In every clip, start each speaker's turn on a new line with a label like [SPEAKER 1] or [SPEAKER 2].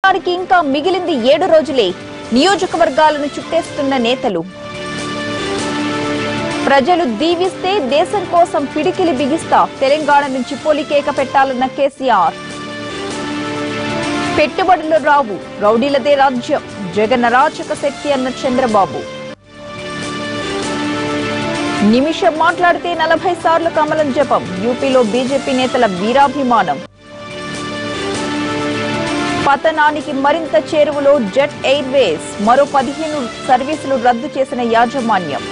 [SPEAKER 1] ప్రచారానికి ఇంకా మిగిలింది 7 రోజులే. నియోజకవర్గాలను చుట్టేస్తున్న నేతలు. ప్రజలు దీవిస్తే దేశం కోసం పిడికిలి బిగిస్తా. తెలంగాణ నుంచి పొలికేక పెట్టాలన్న కేసీఆర్. పెట్టుబడులు రావు, రౌడీలదే రాజ్యం, జగన్ అరాచక శక్తి అన్న చంద్రబాబు. నిమిషం మాట్లాడితే 40 సార్లు కమలం జపం. యూపీలో బీజేపీ నేతల వీరాభిమానం. పతనానికి మరింత చేరువలో జెట్ ఎయిర్వేస్. మరో 15 సర్వీసులు రద్దు చేసిన యాజమాన్యం.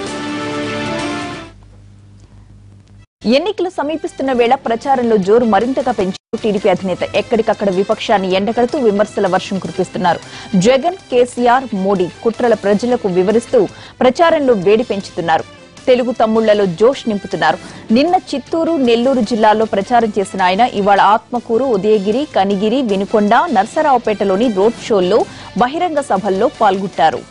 [SPEAKER 1] ఎన్నికలు సమీపిస్తున్న వేళ ప్రచారంలో జోరు మరింతగా పెంచారు టీడీపీ అధినేత. ఎక్కడికక్కడ విపక్షాన్ని ఎండగడుతూ విమర్శల వర్షం కురిపిస్తున్నారు. జగన్, కేసీఆర్, మోడీ కుట్రల ప్రజలకు వివరిస్తూ ప్రచారంలో వేడి పెంచుతున్నారు. తెలుగు తమ్ముళ్లలో జోష్ నింపుతున్నారు. నిన్న చిత్తూరు, నెల్లూరు జిల్లాల్లో ప్రచారం చేసిన ఆయన ఇవాళ ఆత్మకూరు, ఉదయగిరి, కనిగిరి, వినుకొండ, నర్సరావుపేటలోని రోడ్ షోల్లో, బహిరంగ సభల్లో పాల్గొంటారు.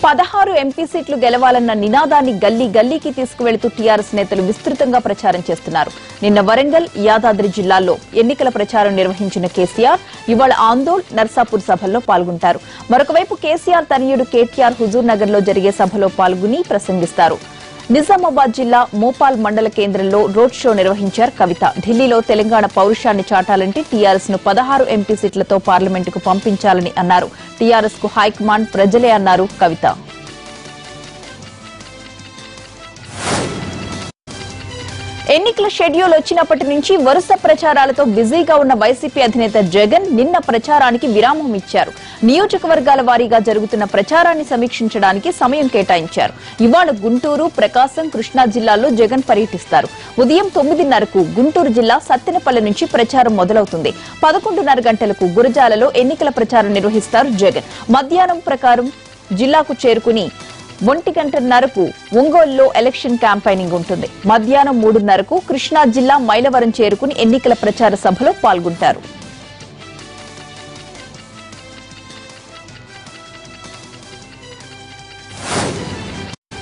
[SPEAKER 1] పదహారు ఎంపీ సీట్లు గెలవాలన్న నినాదాన్ని గల్లీ గల్లీకి తీసుకువెళుతూ టీఆర్ఎస్ నేతలు విస్తృతంగా ప్రచారం చేస్తున్నారు. నిన్న వరంగల్, యాదాద్రి జిల్లాల్లో ఎన్నికల ప్రచారం నిర్వహించిన కేసీఆర్ ఇవాళ ఆందోళ్, నర్సాపూర్ సభల్లో పాల్గొంటారు. మరొకవైపు కేసీఆర్ తనయుడు కేటీఆర్ హుజూర్ నగర్ లో జరిగే సభలో పాల్గొని ప్రసంగిస్తారు. నిజామాబాద్ జిల్లా మోపాల్ మండల కేంద్రంలో రోడ్ షో నిర్వహించారు కవిత. ఢిల్లీలో తెలంగాణ పౌరుషాన్ని చాటాలంటే టీఆర్ఎస్ ను 16 ఎంపీ సీట్లతో పార్లమెంటుకు పంపించాలని అన్నారు. టీఆర్ఎస్ కు హైకమాండ్ ప్రజలే అన్నారు కవిత. ఎన్నికల షెడ్యూల్ వచ్చినప్పటి నుంచి వరుస ప్రచారాలతో బిజీగా ఉన్న వైసీపీ అధినేత జగన్ నిన్న ప్రచారానికి విరామం ఇచ్చారు. నియోజకవర్గాల వారీగా జరుగుతున్న ప్రచారాన్ని సమీక్షించడానికి సమయం కేటాయించారు. ఇవాళ గుంటూరు, ప్రకాశం, కృష్ణా జిల్లాల్లో జగన్ పర్యటిస్తారు. ఉదయం 9:30కు గుంటూరు జిల్లా సత్తెనపల్లి నుంచి ప్రచారం మొదలవుతుంది. 11:30 గంటలకు గురజాలలో ఎన్నికల ప్రచారం నిర్వహిస్తారు జగన్. మధ్యాహ్నం ప్రకారం జిల్లాకు చేరుకుని 1:30కు ఒంగోలులో ఎలక్షన్ క్యాంపెయినింగ్ ఉంటుంది. మధ్యాహ్నం 3:30కు కృష్ణా జిల్లా మైలవరం చేరుకుని ఎన్నికల ప్రచార సభలో పాల్గొంటారు.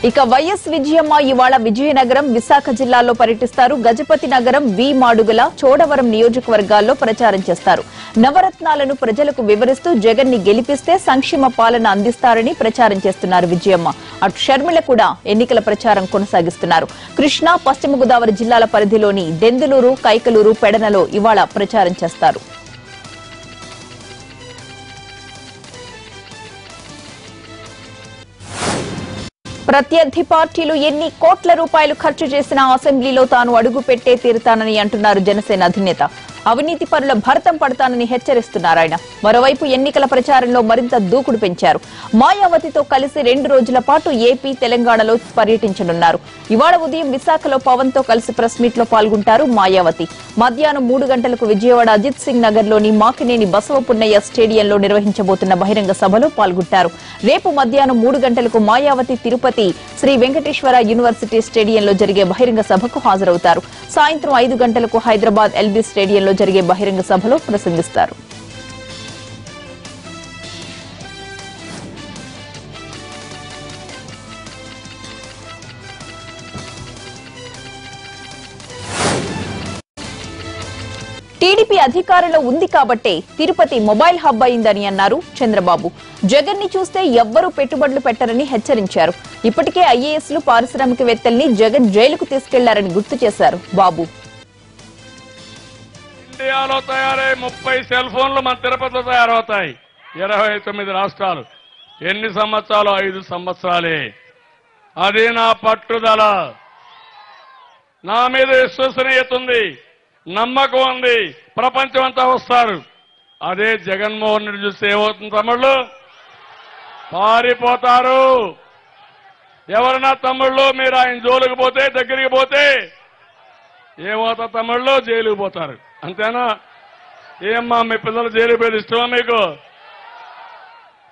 [SPEAKER 1] ఇక వైఎస్ విజయమ్మ ఇవాళ విజయనగరం, విశాఖ జిల్లాల్లో పర్యటిస్తారు. గజపతి నగరం, వి మాడుగుల, చోడవరం నియోజకవర్గాల్లో ప్రచారం చేస్తారు. నవరత్నాలను ప్రజలకు వివరిస్తూ జగన్ ని గెలిపిస్తే సంక్షేమ పాలన అందిస్తారని ప్రచారం చేస్తున్నారు విజయమ్మ. అటు షర్మిల కూడా ఎన్నికల ప్రచారం కొనసాగిస్తున్నారు. కృష్ణా, పశ్చిమ గోదావరి జిల్లాల పరిధిలోని దెందులూరు, కైకలూరు, పెడనలో ఇవాళ ప్రచారం చేస్తారు. ప్రత్యర్థి పార్టీలు ఎన్ని కోట్ల రూపాయలు ఖర్చు చేసినా అసెంబ్లీలో తాను అడుగు పెట్టే తీరుతానని అంటున్నారు జనసేన అధినేత. అవినీతి పరుల భరతం పడతానని హెచ్చరిస్తున్నారు ఆయన. మరోవైపు ఎన్నికల ప్రచారంలో మరింత దూకుడు పెంచారు. మాయావతితో కలిసి 2 రోజుల పాటు ఏపీ, తెలంగాణలో పర్యటించనున్నారు. ఇవాళ ఉదయం విశాఖలో పవన్ తో కలిసి ప్రెస్ మీట్ లో పాల్గొంటారు మాయావతి. మధ్యాహ్నం 3 గంటలకు విజయవాడ అజిత్ సింగ్ నగర్ లోని మాకినేని బసవపున్నయ్య స్టేడియంలో నిర్వహించబోతున్న బహిరంగ సభలో పాల్గొంటారు. రేపు మధ్యాహ్నం 3 గంటలకు మాయావతి తిరుపతి శ్రీ వెంకటేశ్వర యూనివర్సిటీ స్టేడియంలో జరిగే బహిరంగ సభకు హాజరవుతారు. సాయంత్రం 5 గంటలకు హైదరాబాద్ ఎల్బీ స్టేడియంలో జరిగే బహిరంగ సభలో ప్రసంగిస్తారు. టీడీపీ అధికారంలో ఉంది కాబట్టే తిరుపతి మొబైల్ హబ్ అయిందని అన్నారు చంద్రబాబు. జగన్ ని చూస్తే ఎవ్వరూ పెట్టుబడులు పెట్టరని హెచ్చరించారు. ఇప్పటికే ఐఏఎస్లు, పారిశ్రామికవేత్తల్ని జగన్ జైలుకు తీసుకెళ్లారని గుర్తు చేశారు బాబు.
[SPEAKER 2] ఇండియాలో తయారై 30 సెల్ ఫోన్లు మన తిరుపతిలో తయారవుతాయి. 29 రాష్ట్రాలు. ఎన్ని సంవత్సరాలు? 5 సంవత్సరాలే. అది నా పట్టుదల. నా మీద విశ్వసనీయత ఉంది, నమ్మకం ఉంది. ప్రపంచం అంతా వస్తారు. అదే జగన్మోహన్ రెడ్డి చూస్తే ఏమవుతుంది తమ్ముళ్ళు? పారిపోతారు. ఎవరన్నా తమ్ముళ్ళు మీరు ఆయన జోలికి పోతే, దగ్గరికి పోతే ఏమవుతారు తమ్ముళ్ళు? జైలుకు పోతారు. అంతేనా? ఏమ్మా మీ పిల్లలు జైలు పోయేది ఇష్టమా మీకు?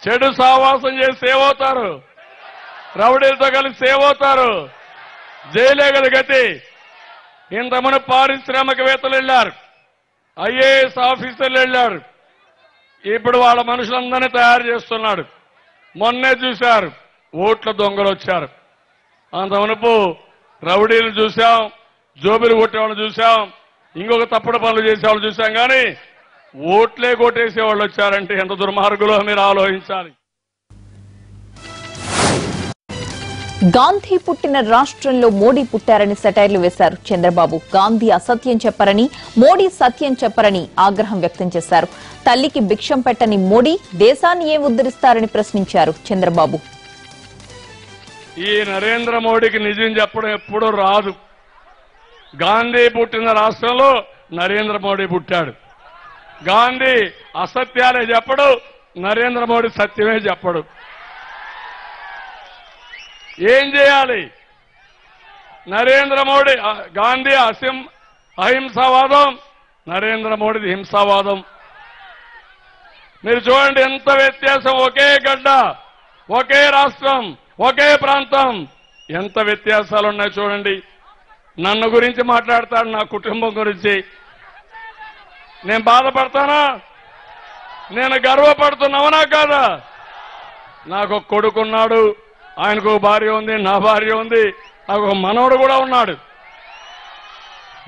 [SPEAKER 2] చెడు సావాసం చేసి ఏమవుతారు? రౌడీలతో కలిసి ఏమవుతారు? జైలే కదా గతి. ఇంతమంది పారిశ్రామికవేత్తలు వెళ్ళారు, ఐఏఎస్ ఆఫీసర్లు వెళ్ళారు. ఇప్పుడు వాళ్ళ మనుషులందరినీ తయారు చేస్తున్నాడు. మొన్నే చూశారు ఓట్ల దొంగలు వచ్చారు. అంత మునుపు రౌడీలు చూశాం, జోబిలు కొట్టేవాళ్ళు చూశాం, ఇంకొక తప్పుడు పనులు చేసేవాళ్ళు చూశాం. కానీ ఓట్లే కొట్టేసేవాళ్ళు వచ్చారంటే ఎంత దుర్మార్గులో మీరు ఆలోచించాలి.
[SPEAKER 1] గాంధీ పుట్టిన రాష్ట్రంలో మోడీ పుట్టారని సెటైర్లు వేశారు చంద్రబాబు. గాంధీ అసత్యం చెప్పరని, మోడీ సత్యం చెప్పరని ఆగ్రహం వ్యక్తం చేశారు. తల్లికి భిక్షం పెట్టని మోడీ దేశాన్ని ఏం ఉద్ధరిస్తారని ప్రశ్నించారు చంద్రబాబు.
[SPEAKER 2] ఈ నరేంద్ర మోడీకి నిజం చెప్పడం ఎప్పుడూ రాదు. గాంధీ పుట్టిన రాష్ట్రంలో నరేంద్ర మోడీ పుట్టాడు. గాంధీ అసత్యాలే చెప్పడు, నరేంద్ర మోడీ సత్యమే చెప్పడు. ఏం చేయాలి? నరేంద్ర మోడీ గాంధీ అహింసావాదం, నరేంద్ర మోడీది హింసావాదం. మీరు చూడండి ఎంత వ్యత్యాసం. ఒకే గడ్డ, ఒకే రాష్ట్రం, ఒకే ప్రాంతం, ఎంత వ్యత్యాసాలు ఉన్నాయి చూడండి. నన్ను గురించి మాట్లాడతాడు, నా కుటుంబం గురించి. నేను బాధపడతానా? నేను గర్వపడుతున్నావనా కాదా? నాకు ఒక కొడుకున్నాడు, ఆయనకు భార్య ఉంది, నా భార్య ఉంది, నాకు ఒక మనవడు కూడా ఉన్నాడు.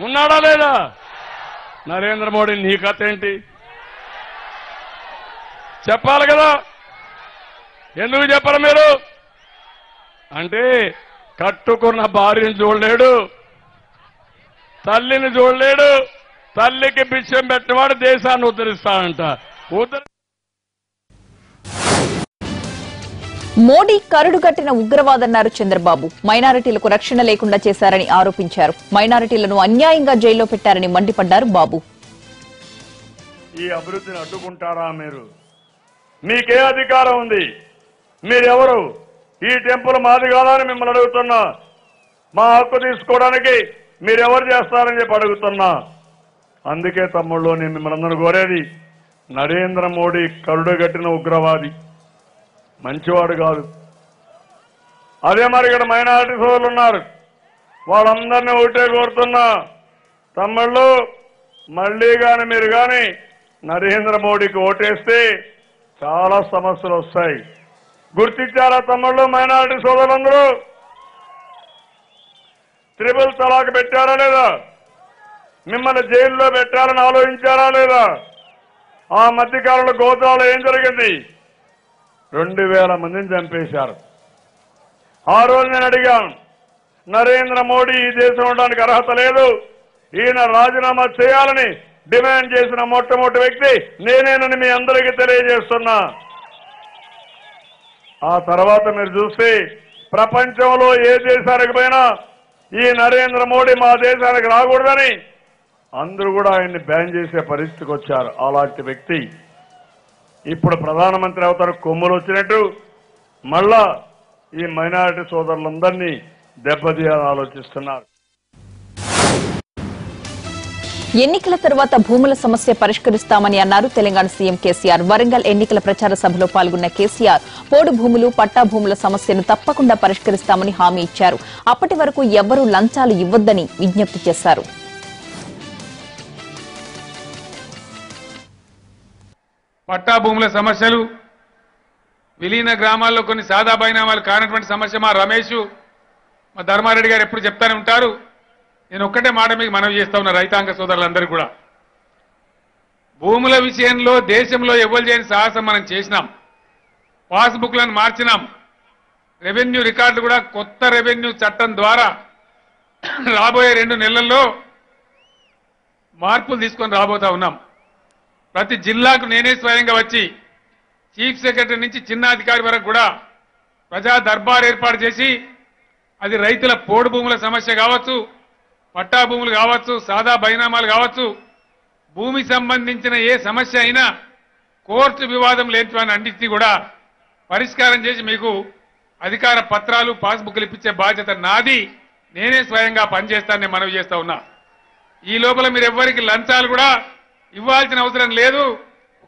[SPEAKER 2] ఉన్నాడా లేదా? నరేంద్ర మోడీ నీ కథ ఏంటి చెప్పాలి కదా. ఎందుకు చెప్పరు మీరు? అంటే కట్టుకున్న భార్యను చూడలేడు, తల్లిని చూడలేడు, తల్లికి భిక్షం పెట్టేవాడు దేశాన్ని ఉద్ధరిస్తాడంట.
[SPEAKER 1] మోడీ కరుడుగట్టిన ఉగ్రవాదన్నారు చంద్రబాబు. మైనారిటీలకు రక్షణ లేకుండా చేశారని ఆరోపించారు. మైనారిటీలను అన్యాయంగా జైల్లో పెట్టారని మండిపడ్డారు బాబు.
[SPEAKER 2] ఈ అభివృద్ధిని అడ్డుకుంటారా మీరు? మీకే అధికారం ఉంది? మీరెవరు? ఈ టెంపుల్ మాది కాదని మిమ్మల్ని అడుగుతున్నా. మా హక్కు తీసుకోవడానికి మీరెవరు చేస్తారని చెప్పి అడుగుతున్నా. అందుకే తమ్ముళ్ళు నేను మిమ్మల్ని అందరూ కోరేది, నరేంద్ర మోడీ కరుడుగట్టిన ఉగ్రవాది, మంచివాడు కాదు. అదే మరి ఇక్కడ మైనారిటీ సోదరులు ఉన్నారు, వాళ్ళందరినీ ఒకటే కోరుతున్నా, తమ్ముళ్ళు మళ్ళీ కానీ మీరు కానీ నరేంద్ర మోడీకి ఓటేస్తే చాలా సమస్యలు వస్తాయి. గుర్తించారా తమ్ముళ్ళు? మైనారిటీ సోదరులందరూ త్రిపుల్ తలాక్ పెట్టారా లేదా? మిమ్మల్ని జైల్లో పెట్టాలని ఆలోచించారా లేదా? ఆ మధ్యకాలంలో గోదావరిలో ఏం జరిగింది? 2000 మందిని చంపేశారు. ఆ రోజు నేను అడిగాను, నరేంద్ర మోడీ ఈ దేశం ఉండడానికి అర్హత లేదు, ఈయన రాజీనామా చేయాలని డిమాండ్ చేసిన మొట్టమొదటి వ్యక్తి నేనేనని మీ అందరికీ తెలియజేస్తున్నా. ఆ తర్వాత మీరు చూస్తే ప్రపంచంలో ఏ దేశానికి పోయినా ఈ నరేంద్ర మోడీ మా దేశానికి రాకూడదని అందరూ కూడా ఆయన్ని బ్యాన్ చేసే పరిస్థితికి వచ్చారు. అలాంటి వ్యక్తి ఇప్పుడు ప్రధానమంత్రి అవుతారు. కొమ్ములు వచ్చినట్టు మళ్ళా ఈ మైనారిటీ సోదరులందరినీ దెబ్బతీయాలని ఆలోచిస్తున్నారు.
[SPEAKER 1] ఎన్నికల తర్వాత భూముల సమస్య పరిష్కరిస్తామని అన్నారు తెలంగాణ సీఎం కేసీఆర్. వరంగల్ ఎన్నికల ప్రచార సభలో పాల్గొన్న కేసీఆర్ పోడు భూములు, పట్టా భూముల సమస్యను తప్పకుండా పరిష్కరిస్తామని హామీ ఇచ్చారు. అప్పటి వరకు ఎవ్వరూ లంచాలు ఇవ్వొద్దని విజ్ఞప్తి చేశారు.
[SPEAKER 3] పట్టా భూముల సమస్యలు, విలీన గ్రామాల్లో కొన్ని సాదా బైనామాలు కానటువంటి సమస్య మా రమేష్, మా ధర్మారెడ్డి గారు ఎప్పుడు చెప్తానే ఉంటారు. నేను ఒక్కటే మాట మీకు మనవి చేస్తా ఉన్నా రైతాంగ సోదరులందరూ కూడా, భూముల విషయంలో దేశంలో ఎవ్వరు చేయని సాహసం మనం చేసినాం. పాస్బుక్లను మార్చినాం. రెవెన్యూ రికార్డులు కూడా కొత్త రెవెన్యూ చట్టం ద్వారా రాబోయే 2 నెలల్లో మార్పులు తీసుకొని రాబోతా ఉన్నాం. ప్రతి జిల్లాకు నేనే స్వయంగా వచ్చి చీఫ్ సెక్రటరీ నుంచి చిన్న అధికారి వరకు కూడా ప్రజా దర్బార్ ఏర్పాటు చేసి, అది రైతుల పోడు భూముల సమస్య కావచ్చు, పట్టా భూములు కావచ్చు, సాదా బైనామాలు కావచ్చు, భూమి సంబంధించిన ఏ సమస్య అయినా కోర్టు వివాదం లేని అన్నింటినీ కూడా పరిష్కారం చేసి మీకు అధికార పత్రాలు, పాస్బుక్లు ఇప్పించే బాధ్యత నాది. నేనే స్వయంగా పనిచేస్తానని మనవి చేస్తా ఉన్నా. ఈ లోపల మీరు ఎవ్వరికి లంచాలు కూడా ఇవ్వాల్సిన అవసరం లేదు,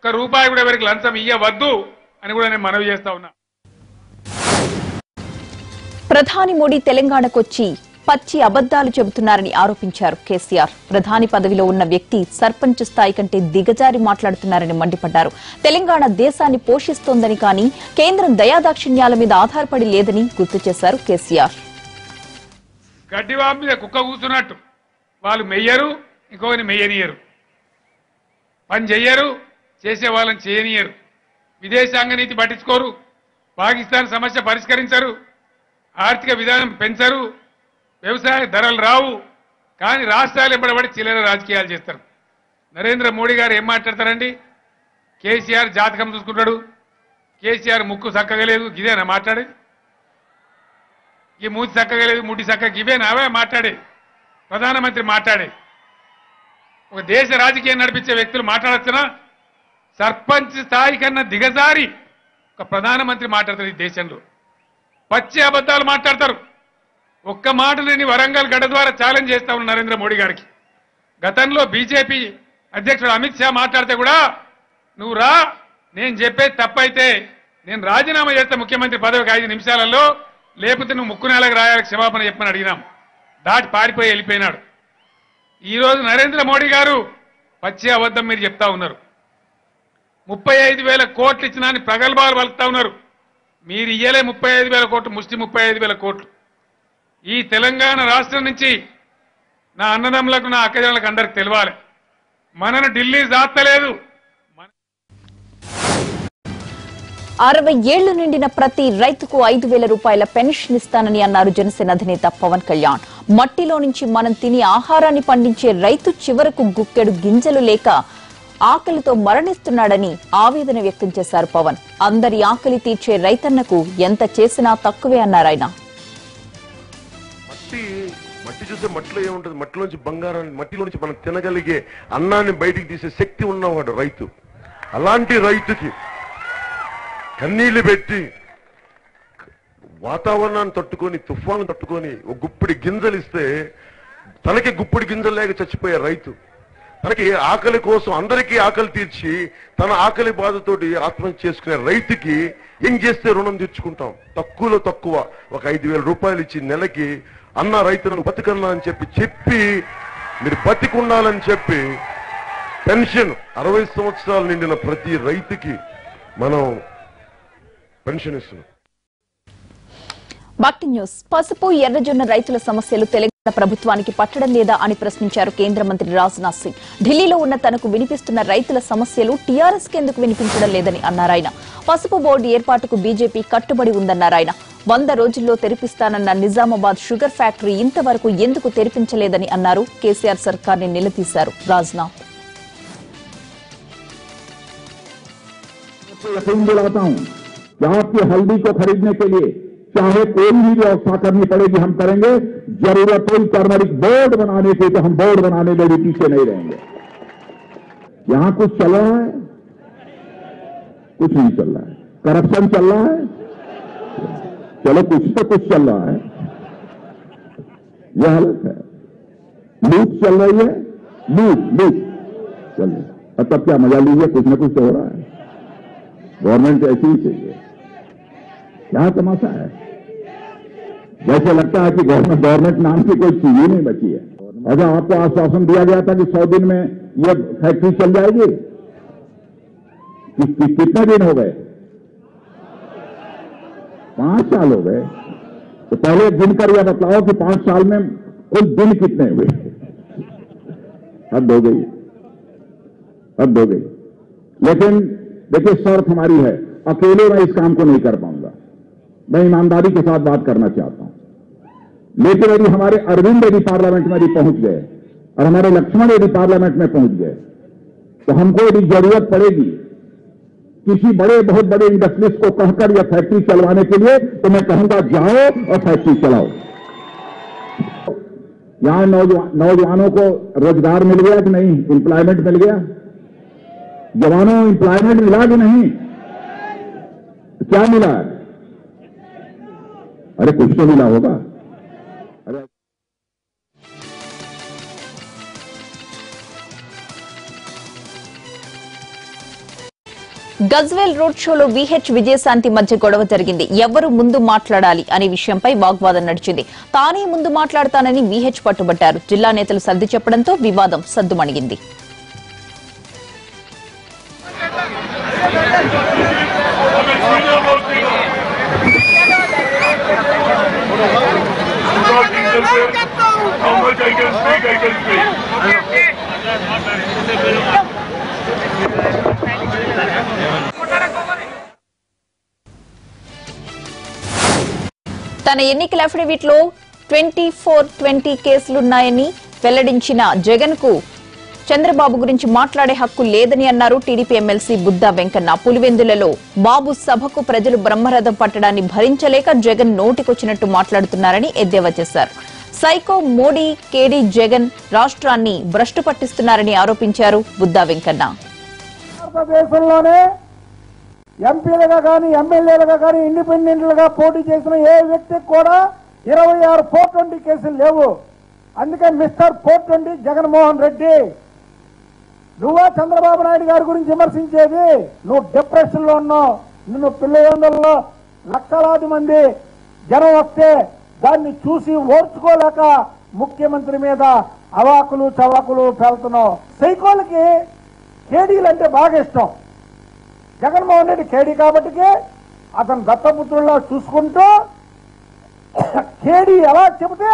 [SPEAKER 3] ₹1 కూడా ఎవరికి లంచం ఇయ్యవద్దు అని కూడా నేను మనవి చేస్తా ఉన్నా.
[SPEAKER 1] ప్రధాని మోడీ తెలంగాణకొచ్చి పచ్చి అబద్దాలు చెబుతున్నారని ఆరోపించారు కేసీఆర్. ప్రధాని పదవిలో ఉన్న వ్యక్తి సర్పంచ్ స్థాయి కంటే దిగజారి మాట్లాడుతున్నారని మండిపడ్డారు. తెలంగాణ దేశాన్ని పోషిస్తోందని కానీ కేంద్రం దయాదాక్షిణ్యాల మీద ఆధారపడి లేదని గుర్తు చేశారు కేసీఆర్.
[SPEAKER 3] గడ్డివాపు మీద కుక్క కూర్చున్నట్టు వాళ్ళు మెయ్యరు, ఇంకొకరిని మెయ్యనియరు, పని చెయ్యరు, చేసే వాళ్ళని చేయనియరు, విదేశాంగ నీతి పట్టించుకోరు, పాకిస్తాన్ సమస్య పరిష్కరించరు, ఆర్థిక విధానం పెంచరు, వ్యవసాయ ధరలు రావు, కానీ రాష్ట్రాలు ఎంబడబడి చిల్లర రాజకీయాలు చేస్తారు. నరేంద్ర మోడీ గారు ఏం మాట్లాడతారండి? కేసీఆర్ జాతకం చూసుకుంటాడు, కేసీఆర్ ముక్కు చక్కగా లేదు, ఇదేనా మాట్లాడేది? ఈ మూతి చక్కగా లేదు, ముడ్డి చక్కగా ఇవేనావే మాట్లాడేది? ప్రధానమంత్రి మాట్లాడేది? ఒక దేశ రాజకీయం నడిపించే వ్యక్తులు మాట్లాడచ్చునా? సర్పంచ్ స్థాయి కన్నా దిగజారి ఒక ప్రధానమంత్రి మాట్లాడతారు. ఈ దేశంలో పచ్చి అబద్ధాలు మాట్లాడతారు. ఒక్క మాట నేను వరంగల్ గడ్డ ద్వారా ఛాలెంజ్ చేస్తా ఉన్నాను నరేంద్ర మోడీ గారికి. గతంలో బీజేపీ అధ్యక్షుడు అమిత్ షా మాట్లాడితే కూడా నువ్వు రా, నేను చెప్పేది తప్పైతే నేను రాజీనామా చేస్తా ముఖ్యమంత్రి పదవికి 5 నిమిషాలలో, లేకపోతే నువ్వు ముక్కు నేలకు రాయాలి క్షమాపణ చెప్పమని అడిగినాం. దాటి పారిపోయి వెళ్ళిపోయినాడు. ఈరోజు నరేంద్ర మోడీ గారు పచ్చి అబద్ధం మీరు చెప్తా ఉన్నారు. 35,000 కోట్లు ఇచ్చినా అని ప్రగల్భాలు పలుకుతా ఉన్నారు. మీరు ఇయ్యలే 35,000 కోట్లు, ముష్టి 35,000 కోట్లు. ఈ తెలంగాణ రాష్ట్రం నుంచి నా అన్నదమ్ములకు, నా అక్కజనులకు అందరికి తెలవాలి, మనను ఢిల్లీ జాత్తలేదు.
[SPEAKER 1] 60 ఏళ్లు నిండిన ప్రతి రైతుకు 5,000 రూపాయల పెన్షన్ ఇస్తానని అన్నారు జనసేన అధినేత పవన్ కళ్యాణ్. మట్టిలో నుంచి మనం తిని ఆహారాన్ని పండించే రైతు చివరకు గుక్కెడు గింజలు లేక ఆకలితో మరణిస్తున్నాడని ఆవేదన వ్యక్తం చేశారు పవన్. అందరి ఆకలి తీర్చే రైతన్నకు ఎంత చేసినా తక్కువే అన్నారు ఆయన.
[SPEAKER 4] మట్టి చూసే మట్టిలో ఏముంటుంది? మట్టిలోంచి బంగారాన్ని, మట్టిలోంచి మనం తినగలిగే అన్నాన్ని బయటికి తీసే శక్తి ఉన్నవాడు రైతు. అలాంటి రైతుకి కన్నీళ్లు పెట్టి వాతావరణాన్ని తట్టుకొని, తుఫాను తట్టుకొని ఒక గుప్పిడి గింజలు ఇస్తే తనకి గుప్పిడి గింజలు లేక చచ్చిపోయే రైతు, తనకి ఆకలి కోసం అందరికీ ఆకలి తీర్చి తన ఆకలి బాధతోటి ఆత్మహత్య చేసుకునే రైతుకి ఏం చేస్తే రుణం తీర్చుకుంటాం? తక్కువలో తక్కువ ఒక 5,000 రూపాయలు ఇచ్చి నెలకి అన్న రైతులను బతికన్నా అని చెప్పి మీరు బతికుండాలని చెప్పి పెన్షన్ 60 సంవత్సరాలు నిండిన ప్రతి రైతుకి మనం పెన్షన్ ఇస్తున్నాం.
[SPEAKER 1] బాక్టి న్యూస్. పసుపు, ఎర్రజొన్న రైతుల సమస్యలు తెలంగాణ ప్రభుత్వానికి పట్టడం లేదా అని ప్రశ్నించారు కేంద్ర మంత్రి రాజ్నాథ్ సింగ్. ఢిల్లీలో ఉన్న తనకు వినిపిస్తున్న రైతుల సమస్యలు టీఆర్ఎస్ కి ఎందుకు వినిపించడం లేదని అన్నారాయన. పసుపు బోర్డు ఏర్పాటుకు బీజేపీ కట్టుబడి ఉందన్నారాయన. 100 రోజుల్లో తెరిపిస్తానన్న నిజామాబాద్ షుగర్ ఫ్యాక్టరీ ఇంతవరకు ఎందుకు తెరిపించలేదని అన్నారు. కేసీఆర్ సర్కార్ని నిలదీశారు రాజ్నాథ్.
[SPEAKER 5] आपकी हल्दी को खरीदने के लिए चाहे कोई भी व्यवस्था करनी पड़ेगी हम करेंगे. जरूरत हुई टर्मरिक बोर्ड बनाने की तो हम बोर्ड बनाने में भी पीछे नहीं रहेंगे. यहां कुछ चल रहा है, कुछ नहीं चल रहा है. करप्शन चल रहा है, चलो कुछ तो कुछ चल रहा है. यह हालत है. लूट चल रही है, लूट चल रही है. अब तब क्या मजा लीजिए, कुछ ना कुछ तो हो रहा है. गवर्नमेंट ऐसी ही चाहिए. क्या तमाशा है? जैसे लगता है कि गवर्नमेंट नाम की कोई चीज ही नहीं बची है. अगर आपको आश्वासन दिया गया था कि 100 दिन में यह फैक्ट्री चल जाएगी, कितने दिन हो गए? 5 साल हो गए. तो पहले गिनकर यह बताओ कि 5 साल में कुल दिन कितने हुए? हद हो गई. लेकिन देखिए शर्त हमारी है, अकेले मैं इस काम को नहीं कर पाऊंगा. मैं ईमानदारी के साथ बात करना चाहता हूं. लेकिन यदि हमारे अरविंद यदि पार्लियामेंट में यदि पहुंच गए और हमारे लक्ष्मण यदि पार्लियामेंट में पहुंच गए तो हमको यदि जरूरत पड़ेगी किसी बहुत बड़े इंडस्ट्रीज को कहकर यह फैक्ट्री चलवाने के लिए, तो मैं कहूंगा जाओ और फैक्ट्री चलाओ. यहां नौजवानों को रोजगार मिल गया कि नहीं? एम्प्लॉयमेंट मिल गया? जवानों एम्प्लॉयमेंट मिला कि नहीं? तो क्या मिला? अरे कुछ तो मिला होगा. अरे
[SPEAKER 1] గజ్వేల్ రోడ్ షోలో విహెచ్ విజయశాంతి మధ్య గొడవ జరిగింది. ఎవరు ముందు మాట్లాడాలి అనే విషయంపై వాగ్వాదం నడిచింది. తానే ముందు మాట్లాడతానని విహెచ్ పట్టుబట్టారు. జిల్లా నేతలు సర్ది చెప్పడంతో వివాదం సద్దుమణిగింది.
[SPEAKER 2] Thank you.
[SPEAKER 1] తన ఎన్నికల అఫిడవిట్ లో 2420 కేసులున్నాయని వెల్లడించిన జగన్ కు చంద్రబాబు గురించి మాట్లాడే హక్కు లేదని అన్నారు టీడీపీ ఎమ్మెల్సీ బుద్దా వెంకన్న. పులివెందులలో బాబు సభకు ప్రజలు బ్రహ్మరథం పట్టడాన్ని భరించలేక జగన్ నోటికొచ్చినట్టు మాట్లాడుతున్నారని ఎద్దేవా చేశారు. సైకో మోడీ, కేడీ జగన్ రాష్ట్రాన్ని భ్రష్టు పట్టిస్తున్నారని ఆరోపించారు బుద్దా వెంకన్న.
[SPEAKER 6] భారతదేశంలోనే ఎంపీలుగా కానీ ఎమ్మెల్యేలుగా కానీ ఇండిపెండెంట్లుగా పోటీ చేసిన ఏ వ్యక్తికి కూడా 26 420 కేసులు లేవు. అందుకే మిస్టర్ 420 జగన్మోహన్ రెడ్డి, నువ్వా చంద్రబాబు నాయుడు గారి గురించి విమర్శించేది? నువ్వు డిప్రెషన్ లో ఉన్నావు. నిన్ను పిల్లలందరిలో లక్షలాది మంది జనం వస్తే దాన్ని చూసి ఓర్చుకోలేక ముఖ్యమంత్రి మీద అవాకులు చవాకులు పేలుతున్నావు. సైకోలకి కేడీలు అంటే బాగా ఇష్టం. జగన్మోహన్ రెడ్డి కేడీ కాబట్టి అతను దత్తపుత్రుల్లో చూసుకుంటూ కేడీ ఎలా చెబితే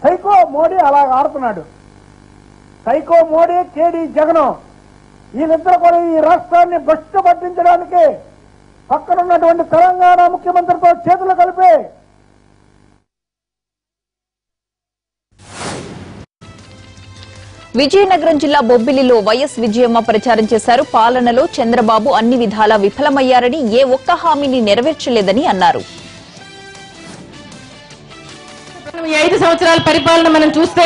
[SPEAKER 6] సైకో మోడీ అలా ఆడుతున్నాడు. సైకో మోడీ, కేడీ జగన్, వీళ్ళిద్దరు కూడా ఈ రాష్ట్రాన్ని భ్రష్టు పట్టించడానికి పక్కనున్నటువంటి తెలంగాణ ముఖ్యమంత్రితో చేతులు కలిపి
[SPEAKER 1] విజయనగరం జిల్లా బొబ్బిలిలో వైఎస్ విజయమ్మ ప్రచారం చేశారు. పాలనలో చంద్రబాబు అన్ని విధాలా విఫలమయ్యారని, ఏ ఒక్క హామీని నెరవేర్చలేదని అన్నారు.
[SPEAKER 7] 5 సంవత్సరాల పరిపాలన మనం చూస్తే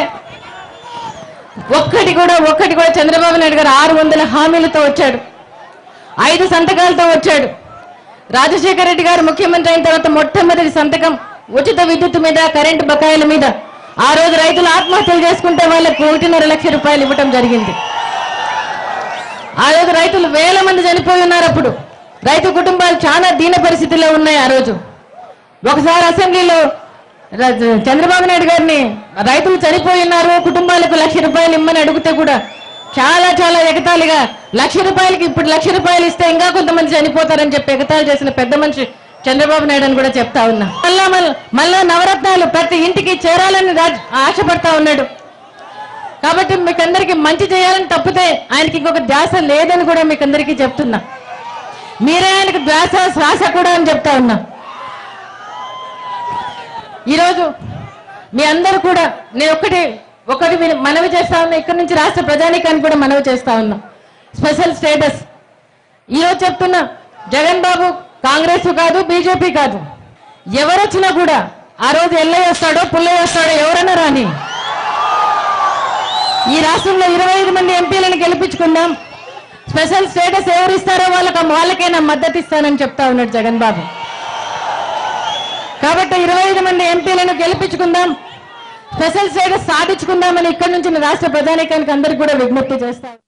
[SPEAKER 7] ఒక్కటి కూడా చంద్రబాబు నాయుడు గారు 600 హామీలతో వచ్చాడు, 5 సంతకాలతో వచ్చాడు. రాజశేఖర రెడ్డి గారు ముఖ్యమంత్రి అయిన తర్వాత మొట్టమొదటి సంతకం ఉచిత విద్యుత్ మీద, కరెంటు బకాయిల మీద. ఆ రోజు రైతులు ఆత్మహత్యలు చేసుకుంటే వాళ్ళకు 1.5 లక్ష రూపాయలు ఇవ్వటం జరిగింది. ఆ రోజు రైతులు వేల మంది చనిపోయి ఉన్నారు. అప్పుడు రైతు కుటుంబాలు చాలా దీన పరిస్థితిలో ఉన్నాయి. ఆ రోజు ఒకసారి అసెంబ్లీలో చంద్రబాబు నాయుడు గారిని రైతులు చనిపోయి ఉన్నారు, కుటుంబాలకు 1 లక్ష రూపాయలు ఇమ్మని అడిగితే కూడా చాలా ఎగతాళిగా 1 లక్ష రూపాయలకి ఇప్పుడు 1 లక్ష రూపాయలు ఇస్తే ఇంకా కొంతమంది చనిపోతారని చెప్పి ఎగతాళి చేసిన పెద్ద మనిషి చంద్రబాబు నాయుడు అని కూడా చెప్తా ఉన్నా. మళ్ళా నవరత్నాలు ప్రతి ఇంటికి చేరాలని ఆశపడతా ఉన్నాడు. కాబట్టి మీకందరికీ మంచి చేయాలని తప్పితే ఆయనకి ఇంకొక ధ్యాస లేదని కూడా మీకందరికీ చెప్తున్నా. మీరే ఆయనకు ధ్యాస శ్వాస కూడా అని చెప్తా ఉన్నా. ఈరోజు మీ అందరూ కూడా నేను ఒకటి మనవి చేస్తా ఉన్నా. ఇక్కడి నుంచి రాష్ట్ర ప్రజానీకాన్ని కూడా మనవి చేస్తా ఉన్నా. స్పెషల్ స్టేటస్ ఈరోజు చెప్తున్నా, జగన్ బాబు కాంగ్రెస్ కాదు, బీజేపీ కాదు, ఎవరొచ్చినా కూడా ఆ రోజు ఎల్లయ్య వస్తాడో పుల్లయ్య వస్తాడో ఎవరన్నా రాని, ఈ రాష్ట్రంలో 25 మంది ఎంపీలను గెలిపించుకుందాం. స్పెషల్ స్టేటస్ ఎవరిస్తారో వాళ్ళకే నా మద్దతు ఇస్తానని చెప్తా ఉన్నాడు జగన్ బాబు. కాబట్టి 25 మంది ఎంపీలను గెలిపించుకుందాం, స్పెషల్ స్టేటస్ సాధించుకుందామని ఇక్కడి నుంచి రాష్ట్ర ప్రజానీకానికి అందరికీ కూడా విజ్ఞప్తి చేస్తాను.